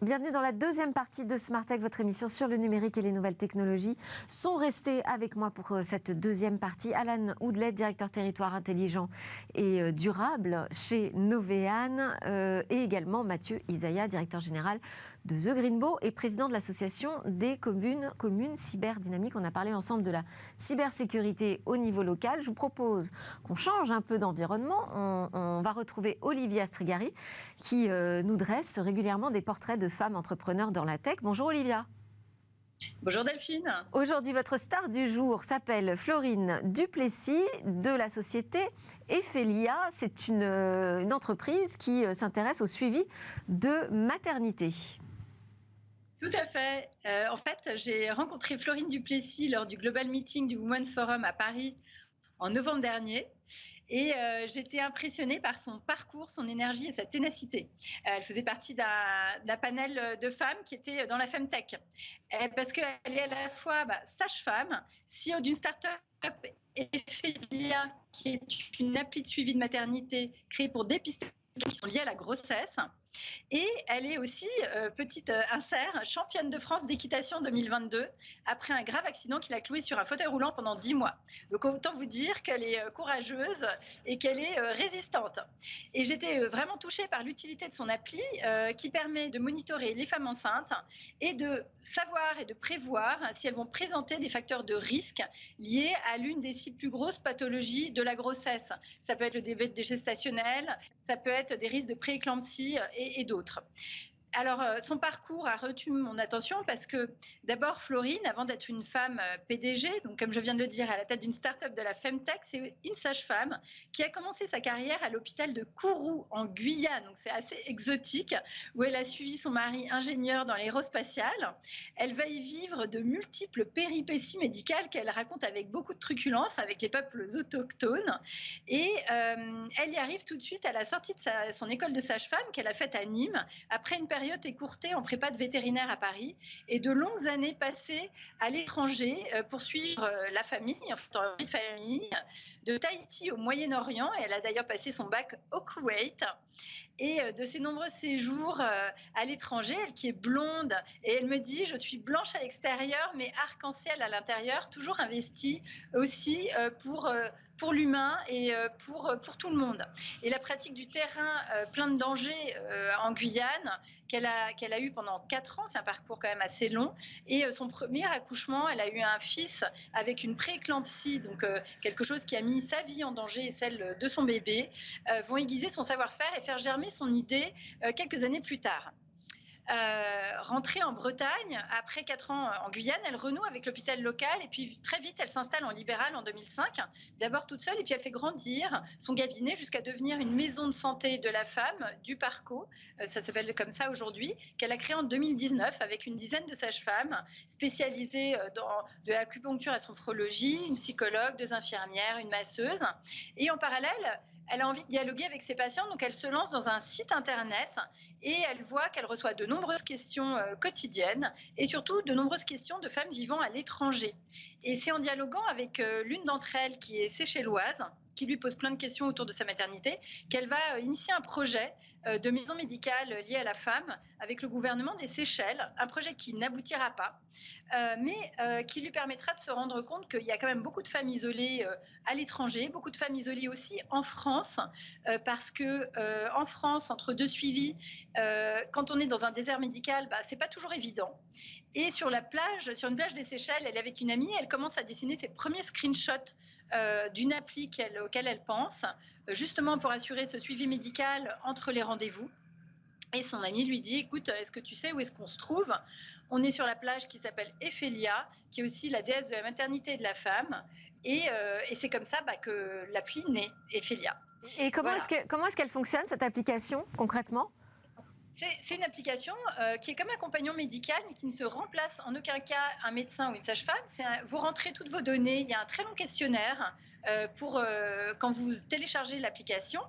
Bienvenue dans la deuxième partie de Smart Tech, votre émission sur le numérique et les nouvelles technologies. Sont restés avec moi pour cette deuxième partie Alan Houdlet, directeur territoire intelligent et durable chez Novéane, et également Mathieu Isaya, directeur général de The Greenbow et président de l'association des communes cyberdynamiques. On a parlé ensemble de la cybersécurité au niveau local. Je vous propose qu'on change un peu d'environnement. On va retrouver Olivia Strigari qui nous dresse régulièrement des portraits de femmes entrepreneurs dans la tech. Bonjour Olivia. Bonjour Delphine. Aujourd'hui, votre star du jour s'appelle Florine Duplessis de la société Ephelia. C'est une entreprise qui s'intéresse au suivi de maternité. Tout à fait. En fait, j'ai rencontré Florine Duplessis lors du Global Meeting du Women's Forum à Paris en novembre dernier. Et j'étais impressionnée par son parcours, son énergie et sa ténacité. Elle faisait partie d'un panel de femmes qui étaient dans la Femtech. Parce qu'elle est à la fois sage-femme, CEO d'une start-up Ephelia, qui est une appli de suivi de maternité créée pour dépister les qui sont liées à la grossesse. Et elle est aussi, petite insert, championne de France d'équitation 2022, après un grave accident qui l'a clouée sur un fauteuil roulant pendant 10 mois. Donc autant vous dire qu'elle est courageuse et qu'elle est résistante. Et j'étais vraiment touchée par l'utilité de son appli qui permet de monitorer les femmes enceintes et de savoir et de prévoir si elles vont présenter des facteurs de risque liés à l'une des 6 plus grosses pathologies de la grossesse. Ça peut être le diabète gestationnel, ça peut être des risques de prééclampsie et d'autres. Alors, son parcours a retenu mon attention parce que d'abord, Florine, avant d'être une femme PDG, donc comme je viens de le dire, à la tête d'une start-up de la Femtech, c'est une sage-femme qui a commencé sa carrière à l'hôpital de Kourou en Guyane, donc c'est assez exotique, où elle a suivi son mari ingénieur dans l'aérospatial. Elle va y vivre de multiples péripéties médicales qu'elle raconte avec beaucoup de truculence avec les peuples autochtones. Et elle y arrive tout de suite à la sortie de son école de sage-femme qu'elle a faite à Nîmes, après une période écourtée en prépa de vétérinaire à Paris et de longues années passées à l'étranger pour suivre la famille, en vie de famille, de Tahiti au Moyen-Orient. Et elle a d'ailleurs passé son bac au Koweït. Et de ses nombreux séjours à l'étranger, elle qui est blonde, et elle me dit, je suis blanche à l'extérieur, mais arc-en-ciel à l'intérieur, toujours investie aussi pour l'humain et pour tout le monde. Et la pratique du terrain plein de dangers en Guyane, qu'elle a eu pendant 4 ans, c'est un parcours quand même assez long, et son premier accouchement, elle a eu un fils avec une prééclampsie, donc quelque chose qui a mis sa vie en danger et celle de son bébé, vont aiguiser son savoir-faire et faire germer son idée quelques années plus tard. Rentrée en Bretagne, après 4 ans en Guyane, elle renoue avec l'hôpital local et puis très vite elle s'installe en libéral en 2005, d'abord toute seule et puis elle fait grandir son cabinet jusqu'à devenir une maison de santé de la femme du Parco, ça s'appelle comme ça aujourd'hui, qu'elle a créée en 2019 avec une dizaine de sages-femmes spécialisées dans de l'acupuncture à la sophrologie, une psychologue, 2 infirmières, une masseuse, et en parallèle elle a envie de dialoguer avec ses patients, donc elle se lance dans un site internet et elle voit qu'elle reçoit de nombreuses questions quotidiennes et surtout de nombreuses questions de femmes vivant à l'étranger. Et c'est en dialoguant avec l'une d'entre elles qui est séchelloise, qui lui pose plein de questions autour de sa maternité, qu'elle va initier un projet de maison médicale liée à la femme avec le gouvernement des Seychelles, un projet qui n'aboutira pas, mais qui lui permettra de se rendre compte qu'il y a quand même beaucoup de femmes isolées à l'étranger, beaucoup de femmes isolées aussi en France, parce que en France, entre 2 suivis, quand on est dans un désert médical, c'est pas toujours évident. Et sur une plage des Seychelles, elle est avec une amie, elle commence à dessiner ses premiers screenshots d'une appli auquel elle pense, justement pour assurer ce suivi médical entre les rendez-vous. Et son amie lui dit, écoute, est-ce que tu sais où est-ce qu'on se trouve ? On est sur la plage qui s'appelle Ephelia, qui est aussi la déesse de la maternité et de la femme. Et c'est comme ça que l'appli naît, Ephelia. Et comment est-ce qu'elle fonctionne, cette application, concrètement ? C'est une application qui est comme un compagnon médical, mais qui ne se remplace en aucun cas un médecin ou une sage-femme. Vous rentrez toutes vos données, il y a un très long questionnaire quand vous téléchargez l'application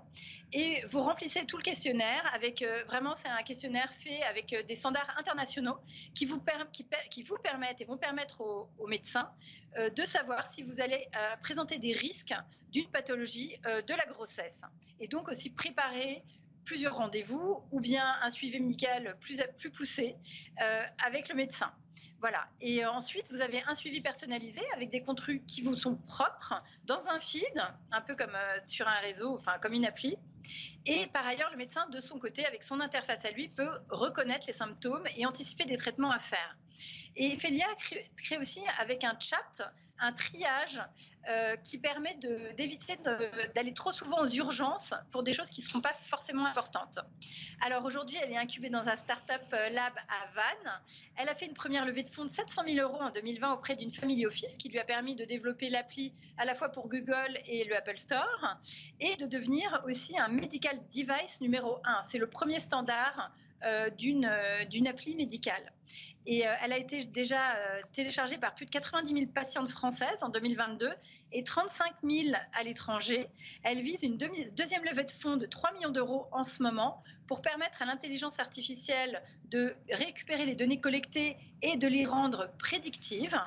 et vous remplissez tout le questionnaire avec vraiment c'est un questionnaire fait avec des standards internationaux qui vous permettent et vont permettre aux médecins de savoir si vous allez présenter des risques d'une pathologie de la grossesse et donc aussi préparer plusieurs rendez-vous ou bien un suivi médical plus poussé avec le médecin. Voilà. Et ensuite, vous avez un suivi personnalisé avec des contenus qui vous sont propres dans un feed, un peu comme sur un réseau, enfin comme une appli. Et par ailleurs, le médecin, de son côté, avec son interface à lui, peut reconnaître les symptômes et anticiper des traitements à faire. Et Félia crée aussi avec un chat un triage qui permet d'éviter d'aller trop souvent aux urgences pour des choses qui ne seront pas forcément importantes. Alors aujourd'hui, elle est incubée dans un start-up lab à Vannes. Elle a fait une première levée de fonds de 700 000 € en 2020 auprès d'une family office qui lui a permis de développer l'appli à la fois pour Google et le Apple Store et de devenir aussi un medical device numéro 1. C'est le premier standard d'une appli médicale. Et elle a été déjà téléchargée par plus de 90 000 patientes françaises en 2022 et 35 000 à l'étranger. Elle vise une deuxième levée de fonds de 3 millions d'euros en ce moment pour permettre à l'intelligence artificielle de récupérer les données collectées et de les rendre prédictives,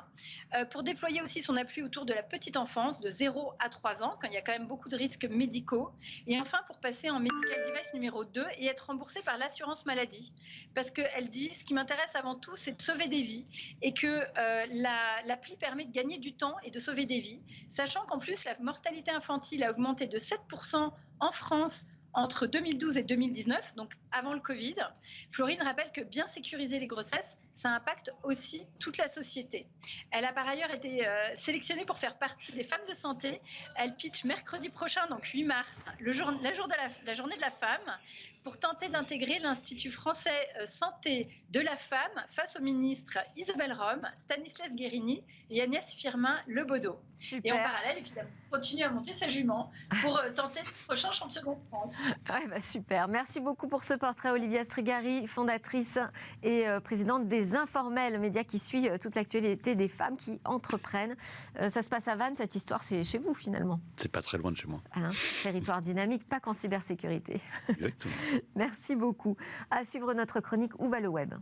pour déployer aussi son appui autour de la petite enfance de 0 à 3 ans, quand il y a quand même beaucoup de risques médicaux, et enfin pour passer en medical device numéro 2 et être remboursée par l'assurance maladie. Parce qu'elle dit, ce qui m'intéresse avant tout, c'est de sauver des vies, et que l'appli permet de gagner du temps et de sauver des vies, sachant qu'en plus la mortalité infantile a augmenté de 7% en France entre 2012 et 2019, donc avant le Covid. Florine rappelle que bien sécuriser les grossesses, ça impacte aussi toute la société. Elle a par ailleurs été sélectionnée pour faire partie des femmes de santé. Elle pitch mercredi prochain, donc 8 mars, la journée de la femme, pour tenter d'intégrer l'Institut français santé de la femme face aux ministres Isabelle Rome, Stanislas Guérini et Agnès Firmin-Lebaudot. Et en parallèle, évidemment, continue à monter sa jument pour tenter le prochain championnat de France. Ouais, bah super. Merci beaucoup pour ce portrait, Olivia Strigari, fondatrice et présidente des Informels, média qui suit toute l'actualité des femmes qui entreprennent. Ça se passe à Vannes, cette histoire, c'est chez vous finalement. C'est pas très loin de chez moi. Hein, territoire dynamique, pas qu'en cybersécurité. Exactement. Merci beaucoup. À suivre notre chronique Où va le web ?